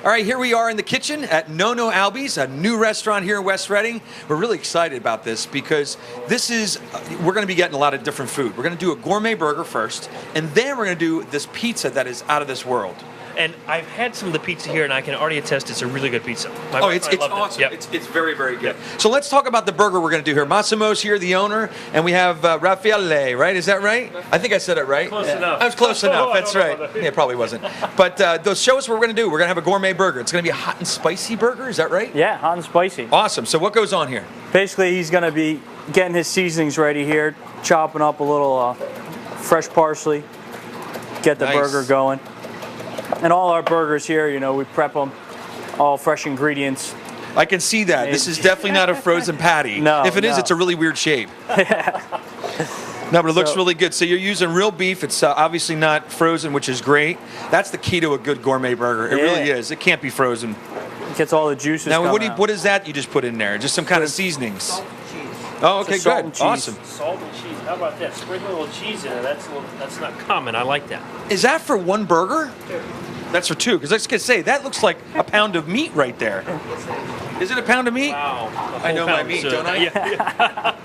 All right, here we are in the kitchen at Nonno Alby's, a new restaurant here in West Reading. We're really excited about this because we're going to be getting a lot of different food. We're going to do a gourmet burger first, and then we're going to do this pizza that is out of this world. And I've had some of the pizza here, and I can already attest it's a really good pizza. It's awesome. Yep. It's very, very good. Yep. So let's talk about the burger we're going to do here. Massimo's here, the owner, and we have Raffaele, right? Is that right? I think I said it right. Close enough. I was close enough. That's right. Yeah, it probably wasn't. But show us what we're going to do. We're going to have a gourmet burger. It's going to be a hot and spicy burger. Is that right? Yeah, hot and spicy. Awesome. So what goes on here? Basically, he's going to be getting his seasonings ready here, chopping up a little fresh parsley, get the burger going. And all our burgers here, you know, we prep them, all fresh ingredients. I can see that. This is definitely not a frozen patty. No, if it is, it's a really weird shape. No, but it looks really good. So you're using real beef. It's obviously not frozen, which is great. That's the key to a good gourmet burger. It really is. It can't be frozen. It gets all the juices. Now, what is that you just put in there? Just some kind of seasonings? Salt and cheese. Oh, okay, good. Awesome. Salt and cheese. How about that? Sprinkle a little cheese in it. That's not common. I like that. Is that for one burger? Two. That's for two, because I was going to say, that looks like a pound of meat right there. Is it a pound of meat? Wow. I know my meat, don't I? Yeah.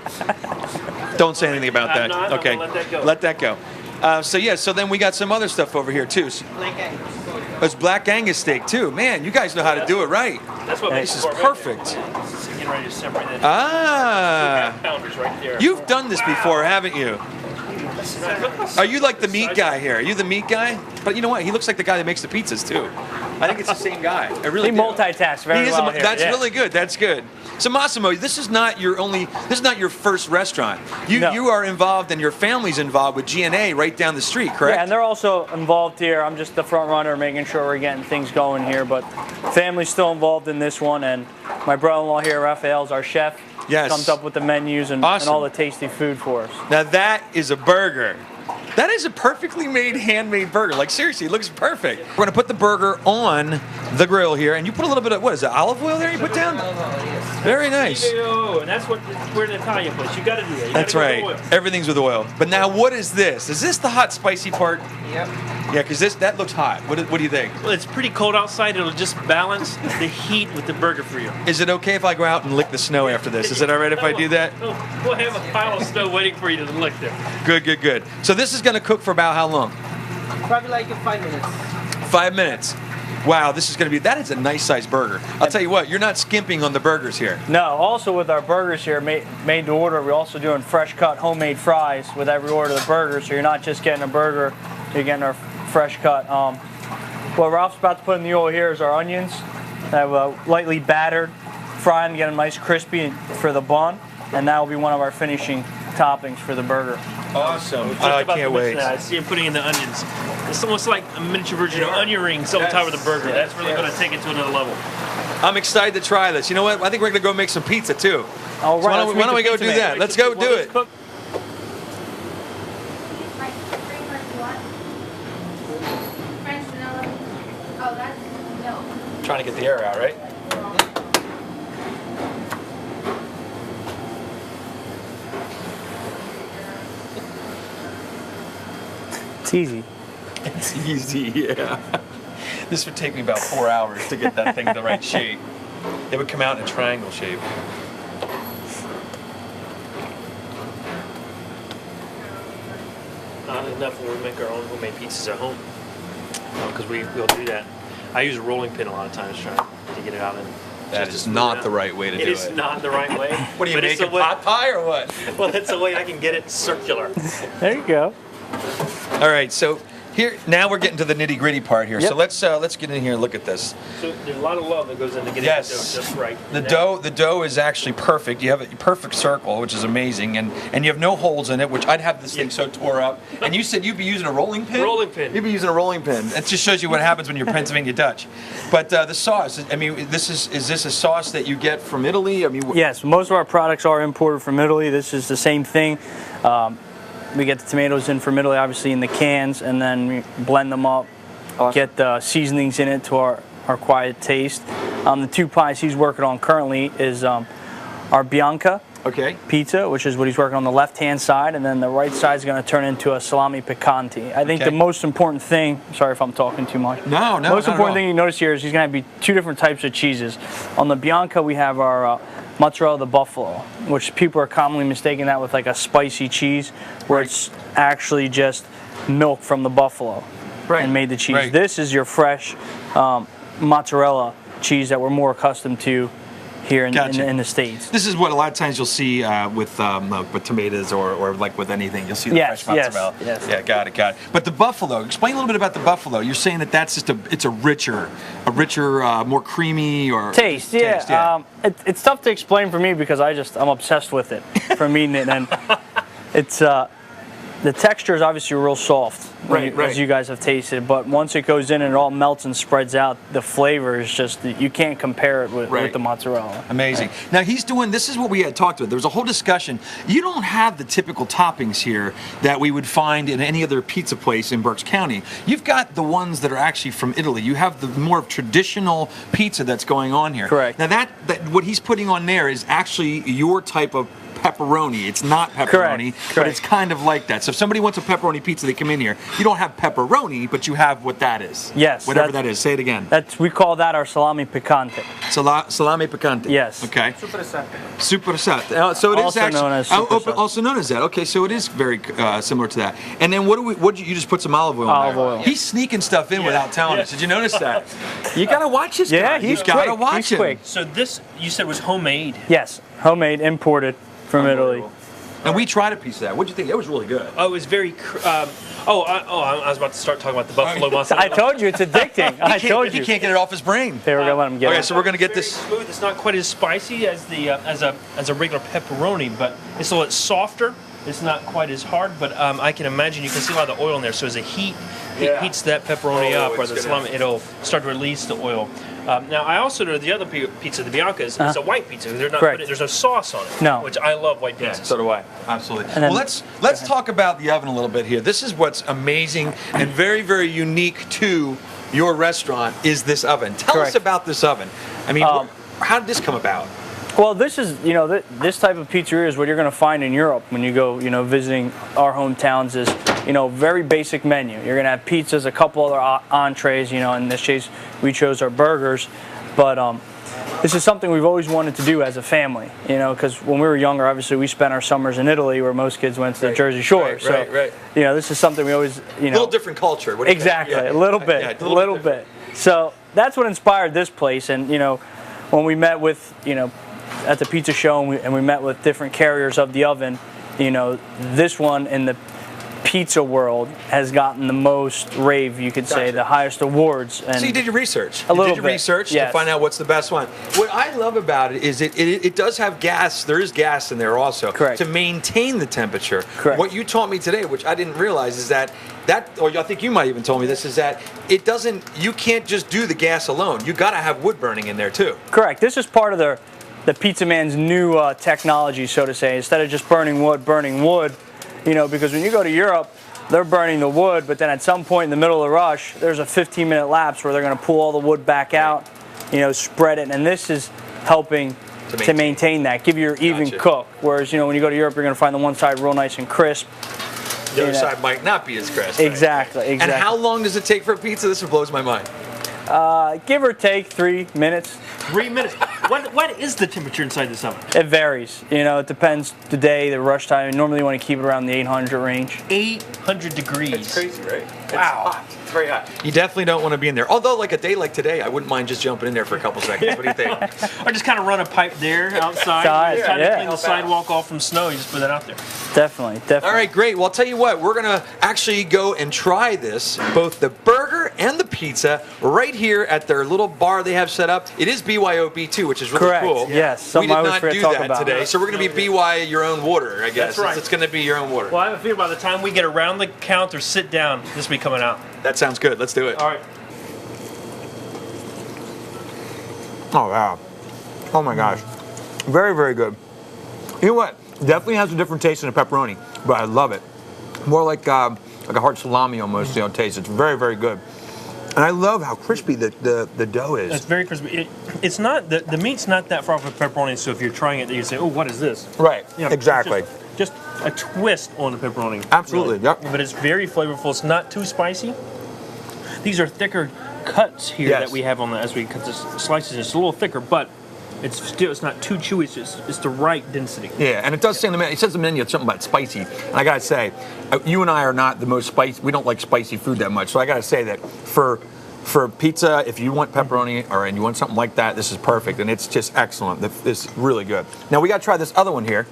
Don't say anything about that. Not, okay. Let that go. Let that go. So then we got some other stuff over here, too. Black Angus. It's black Angus steak, too. Man, you guys know how to do it right. That's what This is perfect. Getting ready to separate that. Ah. Right there. You've done this before, haven't you? Are you like the meat guy here? Are you the meat guy? But you know what? He looks like the guy that makes the pizzas too. I think it's the same guy. I really He multitasks very well here. That's really good. That's good. So Massimo, this is not your first restaurant. You are involved and your family's involved with G&A right down the street, correct? Yeah, and they're also involved here. I'm just the front runner, making sure we're getting things going here. But family's still involved in this one, and my brother-in-law here, Raphael's our chef. Yes. Comes up with the menus and all the tasty food for us. Now that is a burger. That is a perfectly made, handmade burger. Like seriously, it looks perfect. We're gonna put the burger on the grill here, and you put a little bit of, what is it, olive oil there you put down? Very nice. And that's we're in an Italian place. You gotta do that. That's right. Everything's with oil. But now what is this? Is this the hot spicy part? Yep. Yeah, because that looks hot. What do you think? Well, it's pretty cold outside. It'll just balance the heat with the burger for you. Is it okay if I go out and lick the snow after this? Is it all right if I do that? We'll have a pile of snow waiting for you to lick there. Good, good, good. So this is going to cook for about how long? Probably like 5 minutes. 5 minutes. Wow, this is going to be, that is a nice sized burger. I'll tell you what, you're not skimping on the burgers here. No, also with our burgers here, made to order, we're also doing fresh cut homemade fries with every order of the burger. So you're not just getting a burger, you're getting our fresh cut. What Ralph's about to put in the oil here is our onions. I have lightly battered, frying to get them nice crispy for the bun, and that will be one of our finishing toppings for the burger. Awesome. I can't wait. I see him putting in the onions. It's almost like a miniature version of onion rings on top of the burger. That's really going to take it to another level. I'm excited to try this. You know what? I think we're going to go make some pizza too. All right. So why don't we go do that? Let's go do it. Trying to get the air out, right? It's easy. It's easy, yeah. This would take me about 4 hours to get that thing the right shape. It would come out in a triangle shape. Not enough when we make our own homemade pizzas at home. Because we'll do that. I use a rolling pin a lot of times trying to get it out. That is not the right way to do it. It is not the right way. What do you make, a pot pie or what? Well, that's the way I can get it circular. There you go. All right, so here now we're getting to the nitty gritty part here. Yep. So let's get in here and look at this. So there's a lot of love that goes into getting the dough just right. The dough is actually perfect. You have a perfect circle, which is amazing, and you have no holes in it, which I'd have this thing so tore up. And you said you'd be using a rolling pin? Rolling pin. You'd be using a rolling pin. It just shows you what happens when you're Pennsylvania Dutch. But the sauce, I mean, is this a sauce that you get from Italy? I mean, yes, most of our products are imported from Italy. This is the same thing. We get the tomatoes in from Italy, obviously, in the cans, and then we blend them up, get the seasonings in it to our quiet taste. The two pies he's working on currently is our Bianca Okay. pizza, which is what he's working on the left-hand side, and then the right side is going to turn into a salami picante. I think Okay. the most important thing, sorry if I'm talking too much. No, Most important thing you notice here is he's going to be 2 different types of cheeses. On the Bianca, we have our mozzarella the buffalo, which people are commonly mistaking that with like a spicy cheese, where it's actually just milk from the buffalo and made the cheese. Right. This is your fresh mozzarella cheese that we're more accustomed to here in the States. This is what a lot of times you'll see with tomatoes or like with anything. You'll see the fresh mozzarella. Yes. Yeah, got it. But the buffalo, explain a little bit about the buffalo. You're saying that that's just it's a richer, more creamy or taste. Yeah. It's tough to explain for me because I'm obsessed with it from eating it, and it's the texture is obviously real soft, as you guys have tasted. But once it goes in and it all melts and spreads out, the flavor is just you can't compare it with the mozzarella. Amazing. Now he's doing. This is what we had talked about. There was a whole discussion. You don't have the typical toppings here that we would find in any other pizza place in Berks County. You've got the ones that are actually from Italy. You have the more traditional pizza that's going on here. Correct. Now that what he's putting on there is actually your type of pepperoni. It's not pepperoni, but it's kind of like that. So if somebody wants a pepperoni pizza, they come in here. You don't have pepperoni, but you have what that is. Yes. Whatever that is. Say it again. We call that our salami picante. Salami picante. Yes. Okay. Super Supersat. So it is Also actually known as supersat. also known as that. Okay, so it is very similar to that. And then what you just put some olive oil. Olive in there. oil. He's sneaking stuff in without telling us. Did you notice that? You gotta watch this guy. Yeah, he's you gotta quick. watch He's him. quick. So this, you said, was homemade. Yes, homemade, imported from Italy. And we tried a piece of that. What'd you think? It was really good. Oh, it was very. I was about to start talking about the buffalo mozzarella. I told you it's addicting. I told you. He can't get it off his brain. They were gonna let him get Okay, it. so we're gonna get Very this. smooth. It's not quite as spicy as the as a regular pepperoni, but it's a little softer. It's not quite as hard, but I can imagine you can see a lot of the oil in there. So as the heat heats that pepperoni up, or the salami, it'll start to release the oil. Now I also know the other pizza, the Bianca, is a white pizza. They're not there's no sauce on it. No. Which I love white pizzas. So do I. Absolutely. And then- Well, let's talk about the oven a little bit here. This is what's amazing and very, very unique to your restaurant is this oven. Tell us about this oven. I mean, how did this come about? Well, this is, this type of pizzeria is what you're going to find in Europe when you go, visiting our hometowns is, very basic menu. You're going to have pizzas, a couple other entrees, in this case, we chose our burgers. But this is something we've always wanted to do as a family, because when we were younger, obviously, we spent our summers in Italy where most kids went to the Jersey Shore. Right. This is something we always, A little different culture. What do you exactly, think? a little bit, a little bit. So that's what inspired this place. And, when we met with, at the pizza show and we met with different carriers of the oven, this one in the pizza world has gotten the most rave, you could say, the highest awards. And so you did your research. A little you did your bit, research to yes. find out what's the best one. What I love about it is it does have gas. There is gas in there also. Correct. To maintain the temperature. Correct. What you taught me today, which I didn't realize, is that or I think you might even told me this, is that you can't just do the gas alone. You got to have wood burning in there too. Correct. This is part of the Pizza Man's new technology, so to say. Instead of just burning wood, because when you go to Europe, they're burning the wood, but then at some point in the middle of the rush, there's a 15-minute lapse where they're going to pull all the wood back out, spread it, and this is helping to maintain that, give you your even cook. Whereas, when you go to Europe, you're going to find the one side real nice and crisp. The other side might not be as crisp. Exactly. And how long does it take for a pizza? This blows my mind. Give or take 3 minutes. 3 minutes. What is the temperature inside this oven? It varies. It depends the day, the rush time. Normally you want to keep it around the 800 range. 800 degrees. It's crazy, right? Wow. It's hot. It's very hot. You definitely don't want to be in there. Although, like a day like today, I wouldn't mind just jumping in there for a couple seconds. What do you think? Or just kind of run a pipe there outside. It's time to clean the sidewalk off from snow. You just put that out there. Definitely. All right, great. Well, I'll tell you what. We're going to actually go and try this, both the burger and the pizza, right here at their little bar they have set up. It is BYOB too, which is really Correct. cool. Yes. We did Something I always not forget do to talk that about. today. So we're going to be BY your own water, I guess. That's right. It's going to be your own water. Well, I have a feeling by the time we get around the counter, sit down, this will be coming out. That sounds good. Let's do it. All right. Oh, wow. Oh, my gosh. Very, very good. You know what? Definitely has a different taste than a pepperoni, but I love it. More like a hard salami almost, taste. It's very, very good. And I love how crispy the dough is. It's very crispy. It's not the meat's not that far from pepperoni. So if you're trying it, you say, "Oh, what is this?" Right. You know, Exactly. Just a twist on the pepperoni. Absolutely. Really. Yep. But it's very flavorful. It's not too spicy. These are thicker cuts here Yes. that we have on as we cut the slices. It's a little thicker, but it's not too chewy. It's the right density. Yeah, and it does say in the menu. It says in the menu it's something about spicy, and I gotta say, you and I are not the most spicy. We don't like spicy food that much, so I gotta say that for pizza, if you want pepperoni and you want something like that, this is perfect, and it's just excellent. This is really good. Now we gotta try this other one here.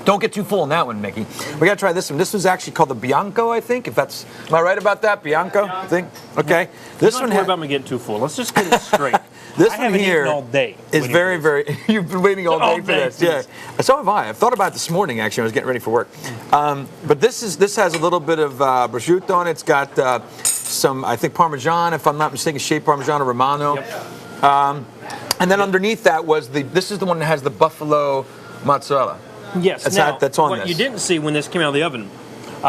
Don't get too full on that one, Mickey. We gotta try this one. This was actually called the Bianco, I think. If that's, am I right about that? Bianco, I think. Okay. This Don't one. worry about me getting too full. Let's just get it straight. This I one haven't here eaten all day. is very, very. You've been waiting all day for this. Yeah. Yes. So have I. I've thought about it this morning. Actually, I was getting ready for work. But this has a little bit of prosciutto on it. It's got some, I think, Parmesan, if I'm not mistaken, shaved Parmigiano Romano. Yep. And then underneath that was this is the one that has the buffalo mozzarella. Yes, That's on what this. you didn't see when this came out of the oven,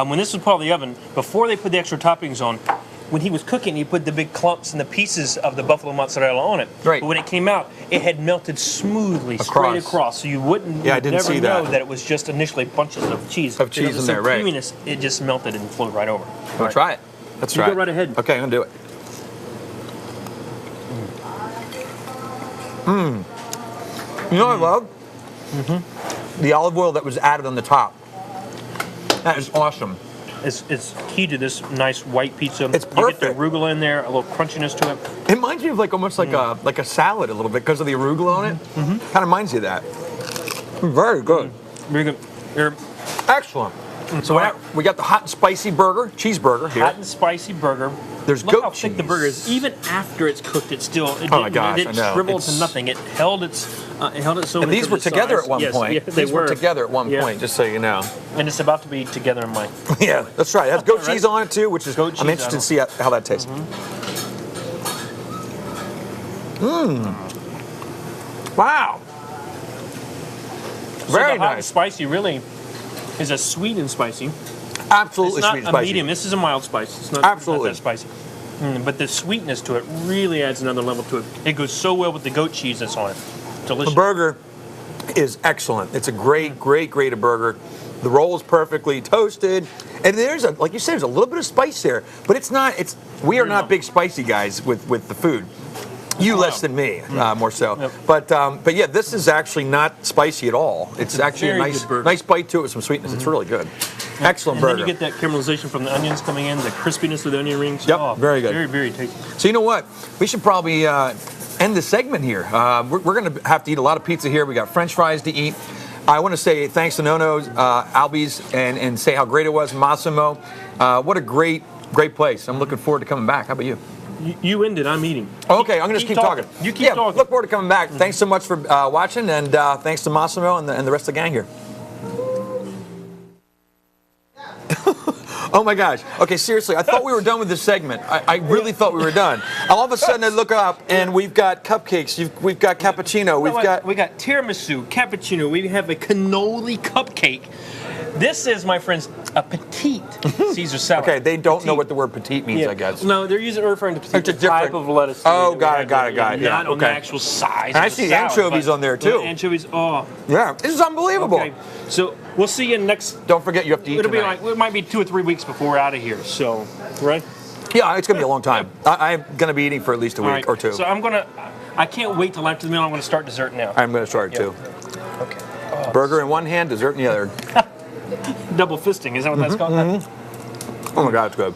when this was part of the oven, before they put the extra toppings on, when he was cooking, he put the big clumps and the pieces of the buffalo mozzarella on it. Right. But when it came out, it had melted smoothly straight across, so you wouldn't Yeah, I didn't never see know that. that it was just initially bunches of cheese. Of cheese in there, right. Creaminess, it just melted and flowed right over. Wanna try it? Let's You try go it. right ahead. Okay, I'm gonna do it. You know what I love? The olive oil that was added on the top. That is awesome. It's key to this nice white pizza. It's You get the perfect. arugula in there, a little crunchiness to it. It reminds me of almost like a salad a little bit because of the arugula on it. Kind of reminds you of that. Very good. Very good. They're Excellent. So we got the hot and spicy burger, cheeseburger here. hot and spicy burger. There's Look goat how thick the cheese. burger is. Even after it's cooked, it still it Oh my didn't, gosh, it didn't I know. shrivel It's- to nothing. It held its so. And these were together at one Yes, point. yeah, they These were were together at one Yeah. point, just so you know. and it's about to be together in my. Yeah, that's right. It has goat Right. cheese on it too, which is Goat I'm cheese interested on to see how that tastes. Wow. So Very the hot and nice. spicy really is a sweet and spicy. Absolutely It's not sweet and a spicy. medium. This is a mild spice. It's not, Absolutely. not that spicy. But the sweetness to it really adds another level to it. It goes so well with the goat cheese that's on it. Delicious. The burger is excellent. It's a great burger. The roll is perfectly toasted, and there's like you said, there's a little bit of spice there, but it's not. We are not big spicy guys with the food. You less than me, more so. Yep. But yeah, this is actually not spicy at all. It's actually a very nice good burger. nice bite to it with some sweetness. It's really good. Excellent And burger. then you get that caramelization from the onions coming in, the crispiness of the onion rings. Yep, Oh, very good. Very, very tasty. So you know what? We should probably end the segment here. We're going to have to eat a lot of pizza here. We got French fries to eat. I want to say thanks to Nonno Alby's and say how great it was, Massimo. What a great place. I'm looking forward to coming back. How about you? You ended. I'm eating. Okay, I'm going to just keep talking. You keep talking. Look forward to coming back. Thanks so much for watching, and thanks to Massimo and the rest of the gang here. Oh my gosh. Okay, seriously, I thought we were done with this segment. I really thought we were done. All of a sudden I look up and we've got cupcakes, we've got cappuccino, We got tiramisu, cappuccino. We have a cannoli cupcake. This is, my friends, a petite Caesar salad. Okay, they don't know Petite. what the word petite means, I guess. No, they're referring to petite, It's a the type different- of lettuce. Oh, that got we it, got have it, got it, yeah, Not on the okay. actual size. And I of the see salad, anchovies but on there, too. the Anchovies, oh. Yeah, this is unbelievable. Okay, so we'll see you next. Don't forget you have to eat It'll be tonight. like, it might be 2 or 3 weeks before we're out of here, so, right? Yeah, it's going to be a long time. I'm going to be eating for at least a All week right, or two. So I can't wait till after the meal. I'm going to start dessert now. I'm going to start too. Okay. Burger in one hand, dessert in the other. Double fisting, is that what that's called? Oh my God, it's good.